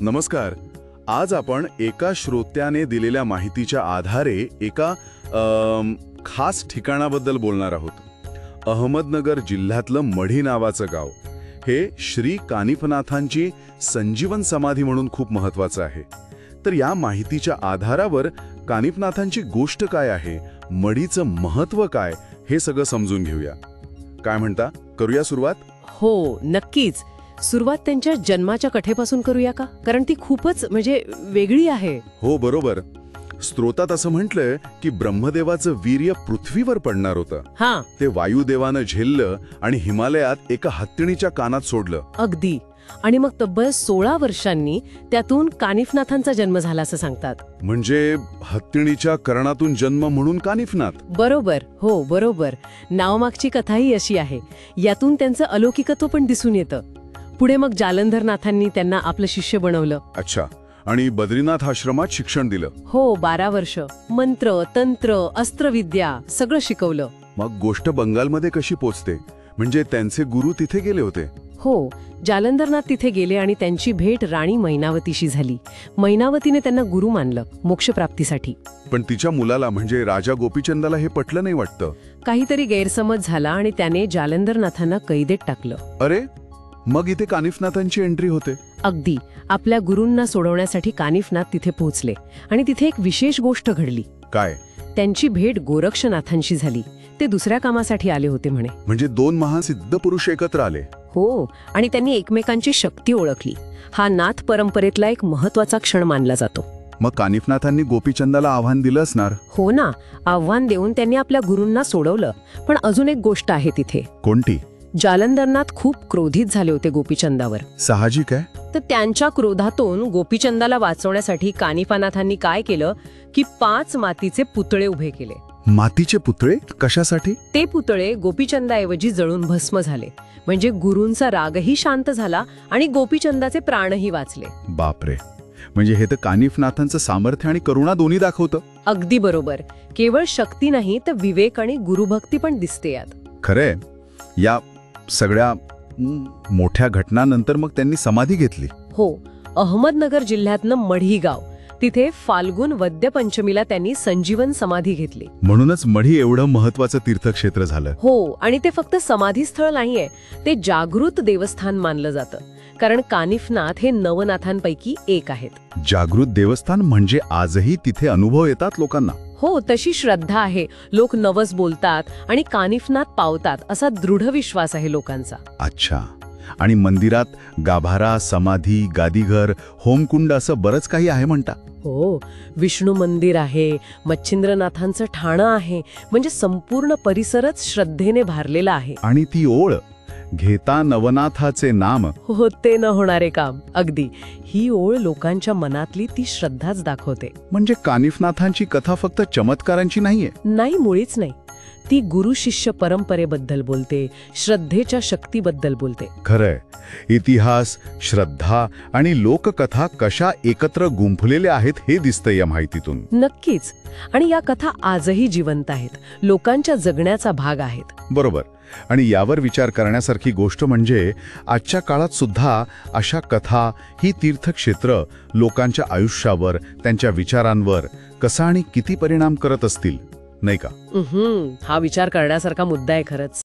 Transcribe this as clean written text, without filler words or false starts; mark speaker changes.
Speaker 1: नमस्कार. आज आपण एका श्रोत्याने दिलेल्या माहितीच्या आधारे एका खास ठिकाणाबद्दल बोलणार आहोत. अहमदनगर जिल्ह्यातलं मढी नावाचं गाव हे श्री कानिफनाथांची संजीवन समाधी म्हणून खूप महत्वाचं आहे. तर या माहितीच्या आधारावर कानिफनाथांची गोष्ट काय आहे, मढीचं महत्त्व काय, हे सगळं समजून घेऊया. काय म्हणता, करूया सुरुवात?
Speaker 2: हो, नक्कीच. सुरुवात त्यांच्या जन्माच्या कथेपासून करूया का? कारण ती खूपच वेगळी आहे.
Speaker 1: हो, बरोबर. स्त्रोतात असं म्हटलंय की ब्रह्मदेवाचं वीर्य पृथ्वीवर पडणार होतं. ते वायुदेवानं झेललं आणि हिमालयात एका हत्तीणीच्या कानात सोडलं.
Speaker 2: अगदी. आणि मग तब्बल 16 वर्षांनी त्यातून कानिफनाथांचा जन्म झाला असं सांगतात.
Speaker 1: म्हणजे हत्तीणीच्या कर्णातून जन्म म्हणून कानिफनाथ.
Speaker 2: बरोबर. हो, बरोबर. नावामागची कथाही अशी आहे. यातून त्यांचं अलौकिकत्व पण दिसून येतं. पुढे मग जालंधरनाथांनी त्यांना आपलं शिष्य बनवलं.
Speaker 1: अच्छा. आणि बद्रीनाथ आश्रमात शिक्षण दिलं.
Speaker 2: हो, 12 वर्ष. मंत्र, तंत्र, अस्त्रविद्या सगळं शिकवलं.
Speaker 1: मग गोष्ट बंगालमध्ये कशी पोचते? म्हणजे त्यांचे गुरु तिथे गेले होते?
Speaker 2: हो, जालंधरनाथ तिथे गेले आणि त्यांची भेट राणी मैनावतीशी झाली. मैनावतीने त्यांना गुरु मानलं मोक्षप्राप्तीसाठी.
Speaker 1: पण तिच्या मुलाला म्हणजे राजा गोपीचंदाला हे पटलं नाही वाटतं.
Speaker 2: काहीतरी गैरसमज झाला आणि त्याने जालंधरनाथांना कैदेत टाकलं.
Speaker 1: अरे, मग इथे कानिफनाथांची एंट्री होते.
Speaker 2: अगदी. आपल्या गुरूंना सोडवण्यासाठी कानिफनाथ तिथे पोहोचले आणि तिथे एक विशेष गोष्ट घडली.
Speaker 1: काय?
Speaker 2: त्यांची भेट गोरक्षनाथांशी झाली. ते दुसऱ्या कामासाठी आले होते म्हणे.
Speaker 1: म्हणजे दोन महान सिद्ध पुरुष एकत्र आले.
Speaker 2: हो, आणि त्यांनी एकमेकांची शक्ती ओळखली. हा नाथ परंपरेतला एक महत्वाचा क्षण मानला जातो.
Speaker 1: मग कानिफनाथांनी गोपीचंदाला आव्हान दिलं असणार.
Speaker 2: हो ना, आव्हान देऊन त्यांनी आपल्या गुरूंना सोडवलं. पण अजून एक गोष्ट आहे तिथे.
Speaker 1: कोणती?
Speaker 2: जालंधरनाथ खूप क्रोधित झाले होते गोपीचंदावर.
Speaker 1: साहजिक आहे.
Speaker 2: तर त्यांच्या क्रोधातून गोपीचंदाला वाचवण्यासाठी कानिफनाथांनी काय केलं की 5 मातीचे पुतळे उभे केले.
Speaker 1: मातीचे पुतळे कशासाठी?
Speaker 2: ते पुतळे गोपीचंदाऐवजी जळून भस्म झाले. म्हणजे गुरूंचा रागही शांत झाला आणि गोपीचंदाचे प्राणही वाचले.
Speaker 1: बापरे. म्हणजे हे तर कानिफनाथांचं सामर्थ्य आणि करुणा दोन्ही दाखवतं.
Speaker 2: अगदी बरोबर. केवळ शक्ती नाही तर विवेक आणि गुरुभक्ती पण दिसते यात.
Speaker 1: खरंय. या सगळ्या मोठ्या घटनांनंतर मग त्यांनी समाधी घेतली.
Speaker 2: हो, अहमदनगर जिल्ह्यातलं मढी गाव, तिथे फाल्गुन वद्य पंचमीला त्यांनी संजीवन समाधी घेतली.
Speaker 1: म्हणूनच मढी एवढं महत्वाचं तीर्थक्षेत्र झालं.
Speaker 2: हो, आणि ते फक्त समाधीस्थळ नाहीये, ते जागृत देवस्थान मानलं जातं. कारण कानिफनाथ हे नवनाथांपैकी एक आहेत.
Speaker 1: जागृत देवस्थान म्हणजे आजही तिथे अनुभव येतात लोकांना.
Speaker 2: हो, तशी श्रद्धा आहे. लोक नवस बोलतात आणि कानिफनाथ पावतात असा दृढ विश्वास आहे लोकांचा.
Speaker 1: अच्छा. आणि मंदिरात गाभारा, समाधी, गादीघर, होमकुंड असं बरंच काही आहे म्हणता.
Speaker 2: हो, विष्णू मंदिर आहे, मच्छिंद्रनाथांचं ठाणं आहे. म्हणजे संपूर्ण परिसरच श्रद्धेने भारलेला आहे.
Speaker 1: आणि ती ओळ, घेता नवनाथाचे नाम,
Speaker 2: होते न होणारे काम. अगदी. ही ओळ लोकांच्या मनातली ती श्रद्धाच दाखवते.
Speaker 1: म्हणजे कानिफनाथांची कथा फक्त चमत्कारांची नाहीये.
Speaker 2: नाही, मुळीच नाही. ती गुरु शिष्य परंपरेबद्दल बोलते, श्रद्धेच्या शक्तीबद्दल बोलते.
Speaker 1: खरंय. इतिहास, श्रद्धा आणि लोककथा कशा एकत्र गुंफलेल्या आहेत हे दिसतं या माहितीतून.
Speaker 2: नक्कीच. आणि या कथा आजही जिवंत आहेत, लोकांच्या जगण्याचा भाग आहेत.
Speaker 1: बरोबर. आणि यावर विचार करण्यासारखी गोष्ट म्हणजे आजच्या काळात सुद्धा अशा कथा, ही तीर्थक्षेत्र लोकांच्या आयुष्यावर, त्यांच्या विचारांवर कसा आणि किती परिणाम करत असतील, नाही का?
Speaker 2: हा विचार करण्यासारखा मुद्दा आहे खरंच.